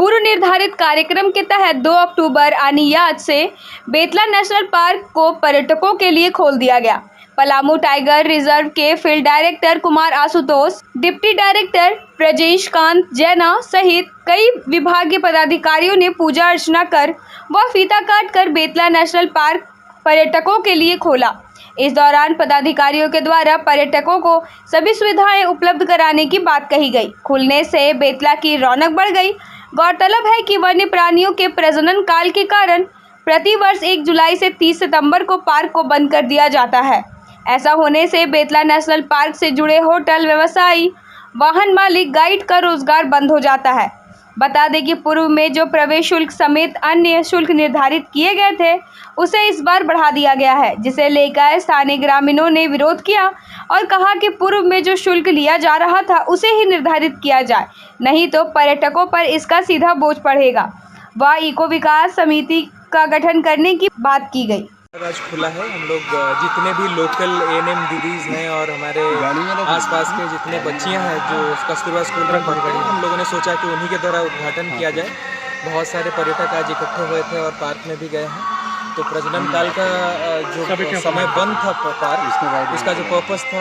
पूर्व निर्धारित कार्यक्रम के तहत 2 अक्टूबर यानी आज से बेतला नेशनल पार्क को पर्यटकों के लिए खोल दिया गया। पलामू टाइगर रिजर्व के field director Kumar Ashutosh, deputy director Brajesh Kant जैना सहित कई विभागीय पदाधिकारियों ने पूजा अर्चना कर व फीता काट कर बेतला नेशनल पार्क पर्यटकों के लिए खोला। इस दौरान पदाधिकारियों के द्वारा पर्यटकों को सभी सुविधाएं उपलब्ध कराने की बात कही गई। खुलने से बेतला की रौनक बढ़ गई। गौरतलब है कि वन्य प्राणियों के प्रजनन काल के कारण प्रतिवर्ष 1 जुलाई से 30 सितंबर को पार्क को बंद कर दिया जाता है। ऐसा होने से बेतला नेशनल पार्क से जुड़े होटल व्यवसायी, वाहन मालिक, गाइड का रोजगार बंद हो जाता है। बता दें कि पूर्व में जो प्रवेश शुल्क समेत अन्य शुल्क निर्धारित किए गए थे उसे इस बार बढ़ा दिया गया है, जिसे लेकर स्थानीय ग्रामीणों ने विरोध किया और कहा कि पूर्व में जो शुल्क लिया जा रहा था उसे ही निर्धारित किया जाए, नहीं तो पर्यटकों पर इसका सीधा बोझ पड़ेगा। वह इको विकास समिति का गठन करने की बात की गई। आज खुला है। हम लोग जितने भी लोकल एएनएम दीदीज हैं और हमारे आसपास के जितने बच्चियां हैं जो कस्तूरबा स्कूल में पढ़ रही हैं, हम लोगों ने सोचा कि उन्हीं के द्वारा उद्घाटन किया जाए। बहुत सारे पर्यटक आज इकट्ठे हुए थे और पार्क में भी गए हैं। तो प्रजनन काल का जो समय बंद था पार्क, उसका जो पर्पस था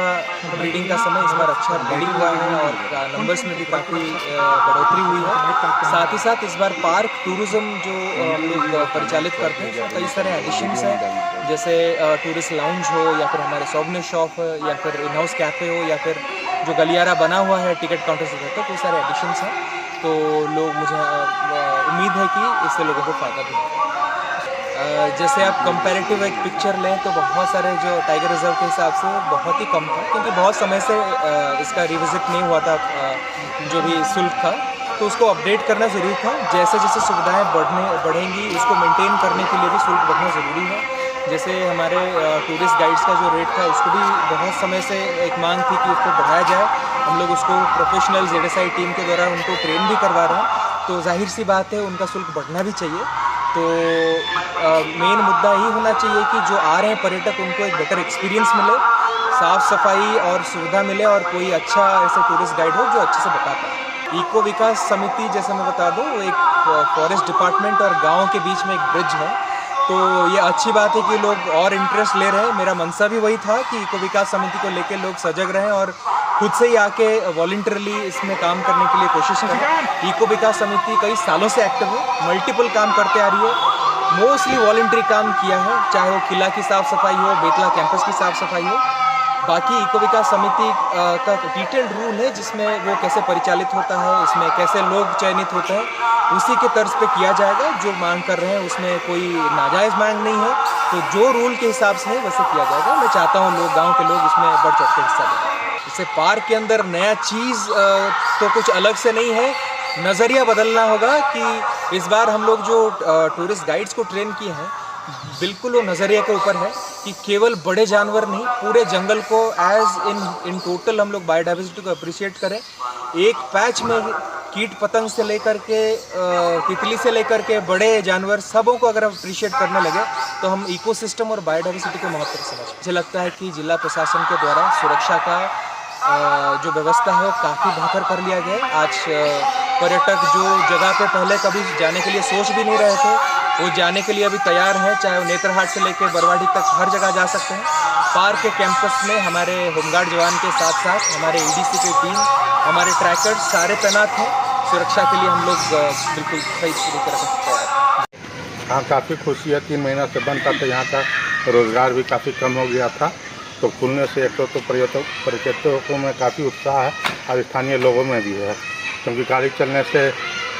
ब्रीडिंग का समय, इस बार अच्छा ब्रीडिंग हुआ है और नंबर्स में भी काफ़ी बढ़ोतरी हुई है। साथ ही साथ इस बार पार्क टूरिज़्म जो हम लोग परिचालित करते हैं, कई सारे एडिशंस हैं, जैसे टूरिस्ट लाउंज हो या फिर हमारे सॉवनियर शॉप या फिर इन हाउस कैफ़े हो या फिर जो गलियारा बना हुआ है टिकट काउंटर से रहते हैं, कई सारे एडिशंस हैं। तो लोग मुझे उम्मीद है कि इससे लोगों को फ़ायदा भी होगा। जैसे आप कंपैरेटिव एक पिक्चर लें तो बहुत सारे जो टाइगर रिजर्व के हिसाब से बहुत ही कम था, क्योंकि बहुत समय से इसका रिविजिट नहीं हुआ था। जो भी शुल्क था तो उसको अपडेट करना ज़रूरी था। जैसे जैसे सुविधाएं बढ़ेंगी, इसको मेंटेन करने के लिए भी शुल्क बढ़ना ज़रूरी है। जैसे हमारे टूरिस्ट गाइड्स का जो रेट था उसको भी बहुत समय से एक मांग थी कि उसको बढ़ाया जाए। हम लोग उसको प्रोफेशनल ZSI टीम के द्वारा उनको ट्रेन भी करवा रहे हैं, तो जाहिर सी बात है उनका शुल्क बढ़ना भी चाहिए। तो मेन मुद्दा यही होना चाहिए कि जो आ रहे हैं पर्यटक, उनको एक बेटर एक्सपीरियंस मिले, साफ़ सफाई और सुविधा मिले और कोई अच्छा ऐसे टूरिस्ट गाइड हो जो अच्छे से बता पाए। इको विकास समिति, जैसे मैं बता दूं, वो एक फॉरेस्ट डिपार्टमेंट और गांव के बीच में एक ब्रिज है। तो ये अच्छी बात है कि लोग और इंटरेस्ट ले रहे हैं। मेरा मनसा भी वही था कि इको विकास समिति को लेकर लोग सजग रहें और खुद से ही आके वॉलंटरली इसमें काम करने के लिए कोशिश करें। इको विकास समिति कई सालों से एक्टिव है, मल्टीपल काम करते आ रही है, मोस्टली वॉलंटरी काम किया है, चाहे वो किला की साफ़ सफाई हो, बेतला कैंपस की साफ़ सफाई हो। बाकी इको विकास समिति का डिटेल्ड रूल है जिसमें वो कैसे परिचालित होता है, इसमें कैसे लोग चयनित होते हैं, उसी के तर्ज पे किया जाएगा। जो मांग कर रहे हैं उसमें कोई नाजायज़ मांग नहीं है, तो जो रूल के हिसाब से है वैसे किया जाएगा। मैं चाहता हूँ लोग, गाँव के लोग इसमें बढ़ चढ़ के हिस्सा लें। इससे पार्क के अंदर नया चीज़ तो कुछ अलग से नहीं है, नज़रिया बदलना होगा कि इस बार हम लोग जो टूरिस्ट गाइड्स को ट्रेन किए हैं, बिल्कुल वो नज़रिया के ऊपर है कि केवल बड़े जानवर नहीं, पूरे जंगल को एज इन टोटल हम लोग बायोडाइवर्सिटी को अप्रिशिएट करें। एक पैच में कीट पतंग से लेकर के तितली से लेकर के बड़े जानवर सबों को अगर हम अप्रिशिएट करने लगे तो हम इकोसिस्टम और बायोडाइवर्सिटी के महत्व समझ। मुझे लगता है कि जिला प्रशासन के द्वारा सुरक्षा का जो व्यवस्था है वो काफ़ी बेहतर कर लिया गया है। आज पर्यटक जो जगह पे पहले कभी जाने के लिए सोच भी नहीं रहे थे, वो जाने के लिए अभी तैयार है। चाहे वो नेत्रहाट से लेकर बरवाड़ी तक हर जगह जा सकते हैं। पार्क के कैंपस में हमारे होमगार्ड जवान के साथ साथ हमारे EDC की टीम, हमारे ट्रैकर्स सारे तैनात हैं। सुरक्षा के लिए हम लोग बिल्कुल सही तरीके से तैयार हैं। हाँ, काफ़ी खुशी है। 3 महीना से बंद था तो यहाँ का रोज़गार भी काफ़ी कम हो गया था, तो खुलने से एक तो पर्यटकों में काफ़ी उत्साह है और स्थानीय लोगों में भी है, क्योंकि गाड़ी चलने से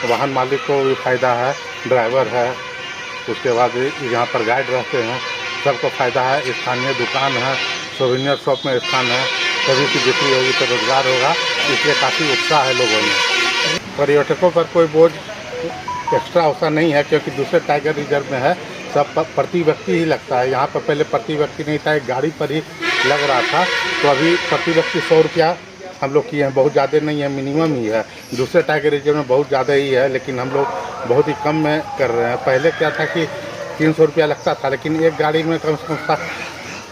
वाहन मालिक को भी फ़ायदा है, ड्राइवर है, उसके बाद यहाँ पर गाइड रहते हैं, सबको फ़ायदा है। स्थानीय दुकान है, सोवेनियर शॉप में स्थान है, सभी की बिक्री होगी तो रोज़गार होगा, इसलिए काफ़ी उत्साह है लोगों में। पर्यटकों पर कोई बोझ एक्स्ट्रा ऐसा नहीं है, क्योंकि दूसरे टाइगर रिजर्व में है सब प्रति व्यक्ति ही लगता है। यहाँ पर पहले प्रति व्यक्ति नहीं था, एक गाड़ी पर ही लग रहा था, तो अभी प्रति व्यक्ति 100 रुपया हम लोग किए हैं। बहुत ज़्यादा नहीं है, मिनिमम ही है। दूसरे टाइगर रिजर्व में बहुत ज़्यादा ही है, लेकिन हम लोग बहुत ही कम में कर रहे हैं। पहले क्या था कि 300 रुपया लगता था, लेकिन एक गाड़ी में कम से कम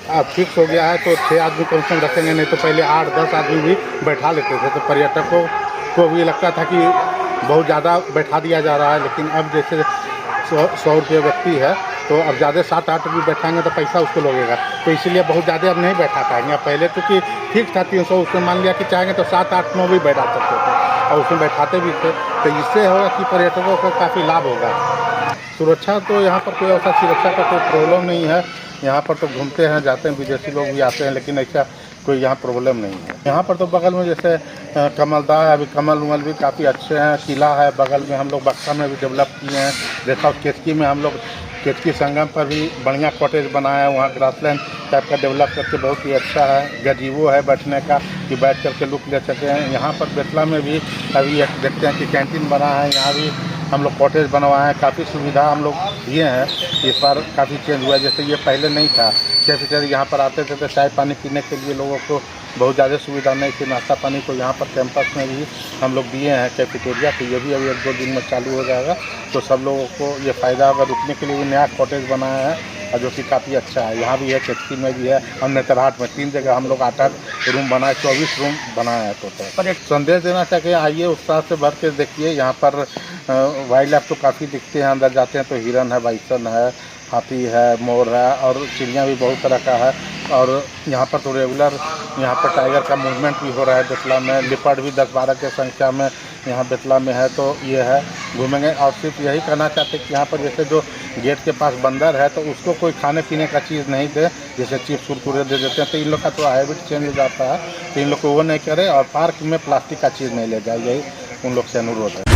अब फिक्स हो गया है, तो 6 आदमी कम से कम रखेंगे, नहीं तो पहले 8-10 आदमी भी बैठा लेते थे। तो पर्यटकों को भी लगता था कि बहुत ज़्यादा बैठा दिया जा रहा है। लेकिन अब जैसे 100 रुपये व्यक्ति है तो अब ज़्यादा 7-8 भी बैठाएंगे तो पैसा उसको लगेगा, तो इसीलिए बहुत ज़्यादा अब नहीं बैठा पाएंगे। अब पहले तो कि ठीक था 300, उसमें मान लिया कि चाहेंगे तो 7, 8, 9 भी बैठा सकते थे और उसमें बैठाते भी थे। तो इससे होगा कि पर्यटकों को काफ़ी लाभ होगा। सुरक्षा तो यहाँ पर कोई ऐसा सुरक्षा का कोई प्रॉब्लम नहीं है। यहाँ पर तो घूमते हैं, जाते हैं, विदेशी लोग भी आते हैं, लेकिन ऐसा कोई यहाँ प्रॉब्लम नहीं है। यहाँ पर तो बगल में जैसे कमलदा है, अभी कमल उमल भी काफ़ी अच्छे हैं, किला है बगल में, हम लोग बक्सा में भी डेवलप किए हैं। देखा केतकी में हम लोग केतकी संगम पर भी बढ़िया कॉटेज बनाया है, वहाँ ग्रासलैंड टाइप का डेवलप करके बहुत ही अच्छा है। गजीवो है बैठने का कि बैठ करके लुक ले सकें। यहाँ पर बेतला में भी अभी एक देखते हैं कि कैंटीन बना है, यहाँ भी हम लोग कॉटेज बनवाए हैं, काफ़ी सुविधा हम लोग दिए हैं। इस बार काफ़ी चेंज हुआ, जैसे ये पहले नहीं था। कैफेटेरिया यहाँ पर आते थे तो चाय पानी पीने के लिए लोगों को बहुत ज़्यादा सुविधा नहीं थी, नाश्ता पानी को यहाँ पर कैंपस में भी हम लोग दिए हैं कैफेटेरिया। तो ये भी अभी 1-2 दिन में चालू हो जाएगा, तो सब लोगों को ये फ़ायदा होगा। रुकने के लिए भी नया कॉटेज बनाया है और जो कि काफ़ी अच्छा है। यहाँ भी है, केतकी में भी है और नेतरहाट में 3 जगह हम लोग 8-8 रूम बनाए, 24 रूम बनाया है टोटल। पर एक संदेश देना चाहिए, आइए उत्साह से भर के देखिए। यहाँ पर वाइल्ड लाइफ तो काफ़ी दिखते हैं, अंदर जाते हैं तो हिरन है, बाइसन है, हाथी है, मोर है और चिड़ियाँ भी बहुत तरह का है। और यहाँ पर तो रेगुलर यहाँ पर टाइगर का मूवमेंट भी हो रहा है बेतला में। लिपर्ड भी 10-12 के संख्या में यहाँ बेतला में है, तो ये है घूमेंगे। और सिर्फ यही कहना चाहते कि यहाँ पर जैसे जो गेट के पास बंदर है तो उसको कोई खाने पीने का चीज़ नहीं दे, जैसे चिप्स कुरकुरे दे देते हैं, तो इन लोग का तो हैबिट चेंज हो जाता है। तो इन लोग को वो नहीं करे और पार्क में प्लास्टिक का चीज़ नहीं ले जाए, यही उन लोग से अनुरोध है।